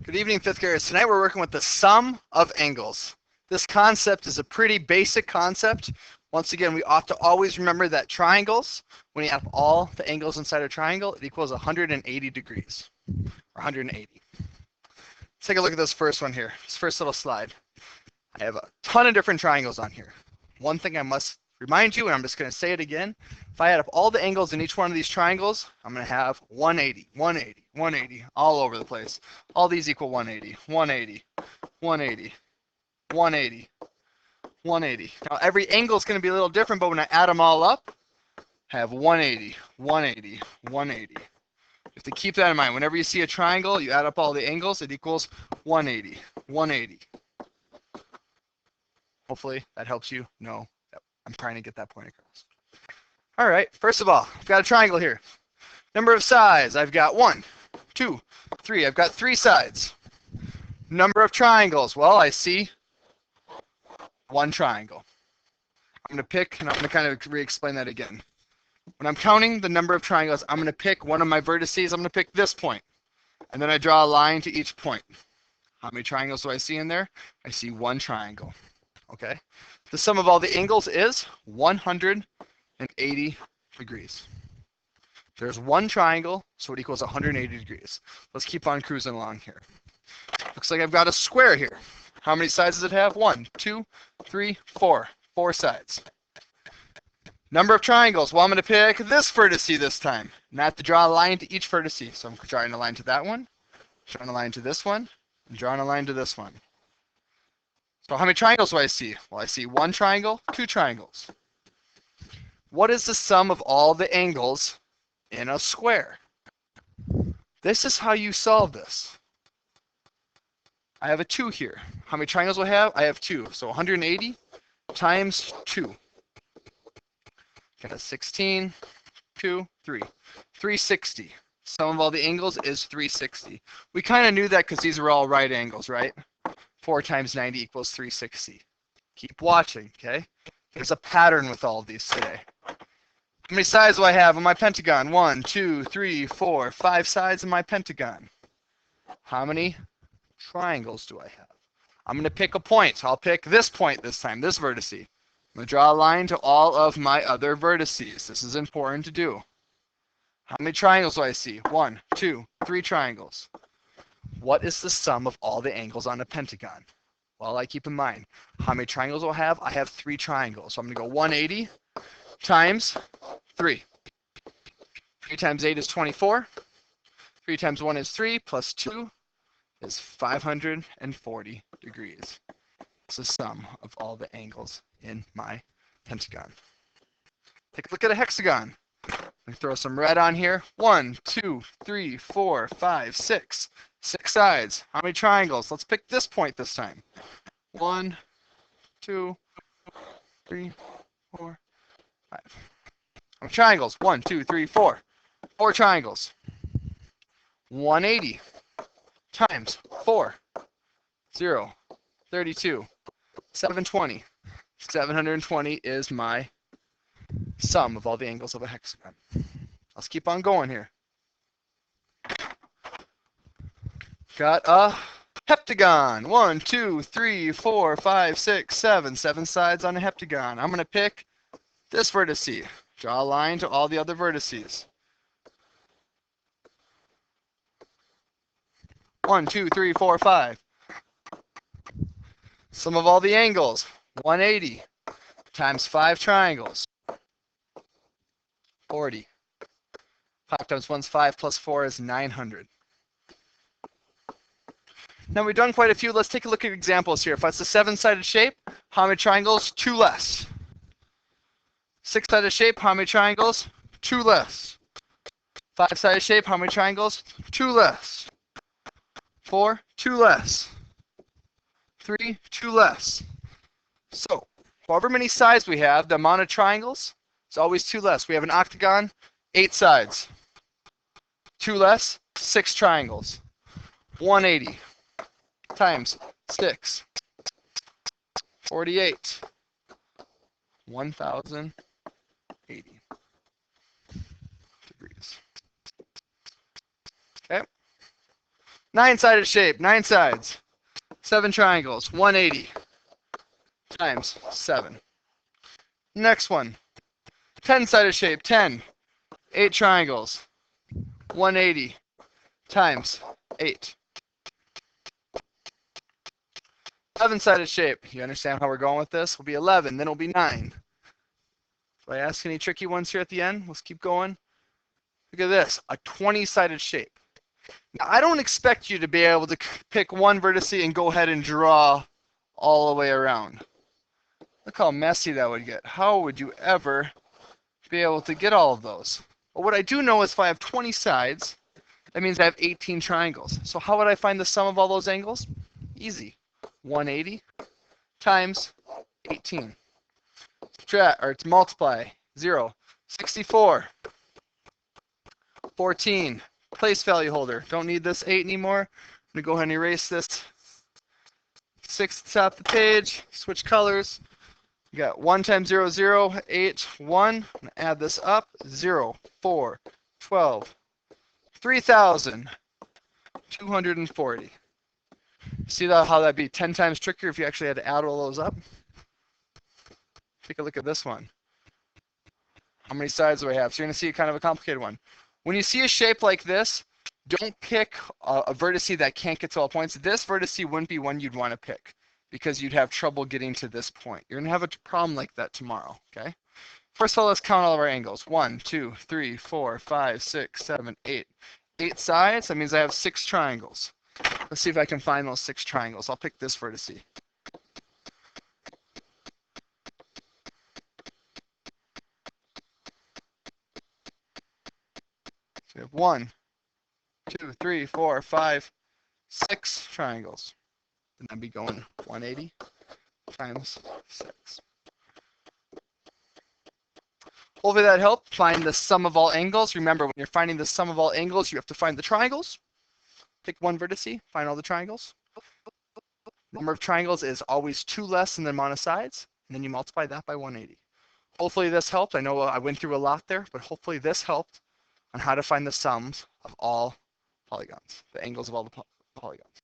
Good evening, fifth graders. Tonight we're working with the sum of angles. This concept is a pretty basic concept. Once again, we ought to always remember that triangles, when you add up all the angles inside a triangle, it equals 180 degrees, or 180. Let's take a look at this first one here, this first little slide. I have a ton of different triangles on here. One thing I must remind you, and I'm just going to say it again, if I add up all the angles in each one of these triangles, I'm going to have 180, 180, 180, all over the place. All these equal 180, 180, 180, 180, 180. Now every angle is going to be a little different, but when I add them all up, I have 180, 180, 180. You have to keep that in mind. Whenever you see a triangle, you add up all the angles, it equals 180, 180. Hopefully that helps you know that I'm trying to get that point across. All right, first of all, I've got a triangle here. Number of sides, I've got 1, 2, 3. I've got 3 sides. Number of triangles, well, I see 1 triangle. I'm going to pick, and I'm going to kind of re-explain that again. When I'm counting the number of triangles, I'm going to pick one of my vertices. I'm going to pick this point, and then I draw a line to each point. How many triangles do I see in there? I see 1 triangle. Okay. The sum of all the angles is 180 degrees. There's 1 triangle, so it equals 180 degrees. Let's keep on cruising along here. Looks like I've got a square here. How many sides does it have? 1, 2, 3, 4. 4 sides. Number of triangles. Well, I'm going to pick this vertice this time. And I have to draw a line to each vertice. So I'm drawing a line to that one, drawing a line to this one, and drawing a line to this one. So how many triangles do I see? Well, I see 1 triangle, 2 triangles. What is the sum of all the angles in a square? This is how you solve this. I have a 2 here. How many triangles do I have? I have 2. So 180 times 2. Got a 16, 2, 3. 360. Sum of all the angles is 360. We kind of knew that because these were all right angles, right? 4 times 90 equals 360. Keep watching, okay? There's a pattern with all of these today. How many sides do I have on my pentagon? 1, 2, 3, 4, 5 sides in my pentagon. How many triangles do I have? I'm going to pick a point. I'll pick this point this time, this vertice. I'm going to draw a line to all of my other vertices. This is important to do. How many triangles do I see? 1, 2, 3 triangles. What is the sum of all the angles on a pentagon? Well, I keep in mind, how many triangles do I have? I have 3 triangles. So I'm going to go 180 times 3. 3 times 8 is 24. 3 times 1 is 3, plus 2 is 540 degrees. It's the sum of all the angles in my pentagon. Take a look at a hexagon. Let me throw some red on here. 1, 2, 3, 4, 5, 6. 6 sides. How many triangles? Let's pick this point this time. 1, 2, 3, 4, 5. How many triangles? 1, 2, 3, 4. 4 triangles. 180 times 4. 0. 32. 720. 720 is my sum of all the angles of a hexagon. Let's keep on going here. Got a heptagon. 1, 2, 3, 4, 5, 6, 7. 7 sides on a heptagon. I'm going to pick this vertice. Draw a line to all the other vertices. 1, 2, 3, 4, 5. Sum of all the angles. 180 times 5 triangles. 40. 5 times 1 is 5 plus 4 is 900. Now we've done quite a few. Let's take a look at examples here. If it's a 7-sided shape, how many triangles? 2 less. 6-sided shape, how many triangles? 2 less. 5-sided shape, how many triangles? 2 less. 4, 2 less. 3, 2 less. So, however many sides we have, the amount of triangles is always 2 less. We have an octagon, 8 sides. 2 less, 6 triangles. 180 times 6. 48. 1080 degrees. Okay. Nine-sided shape, 9 sides, 7 triangles, 180 times 7. Next one, 10-sided shape, 10, 8 triangles, 180 times 8. 11-sided shape, you understand how we're going with this? Will be 11, then it'll be 9. If I ask any tricky ones here at the end, let's keep going. Look at this, a 20-sided shape. Now, I don't expect you to be able to pick one vertex and go ahead and draw all the way around. Look how messy that would get. How would you ever be able to get all of those? But what I do know is if I have 20 sides, that means I have 18 triangles. So how would I find the sum of all those angles? Easy. 180 times 18. Subtract, or it's multiply. 0. 64. 14. Place value holder. Don't need this 8 anymore. I'm going to go ahead and erase this 6 at the top of the page. Switch colors. You got 1 times 0, 0, 8, 1. I'm going to add this up. 0, 4, 12, 3,240. See how that'd be 10 times trickier if you actually had to add all those up? Take a look at this one. How many sides do I have? So you're going to see kind of a complicated one. When you see a shape like this, don't pick a vertex that can't get to all points. This vertex wouldn't be one you'd want to pick because you'd have trouble getting to this point. You're going to have a problem like that tomorrow, okay? First of all, let's count all of our angles. 1, 2, 3, 4, 5, 6, 7, 8. 8 sides, that means I have 6 triangles. Let's see if I can find those 6 triangles. I'll pick this vertex. So we have 1, 2, 3, 4, 5, 6 triangles. And I'd be going 180 times 6. Hopefully that helped. Find the sum of all angles. Remember, when you're finding the sum of all angles, you have to find the triangles. Pick one vertex, find all the triangles. Number of triangles is always 2 less than the amount of sides, and then you multiply that by 180. Hopefully this helped. I know I went through a lot there, but hopefully this helped on how to find the sums of all polygons, the angles of all the polygons.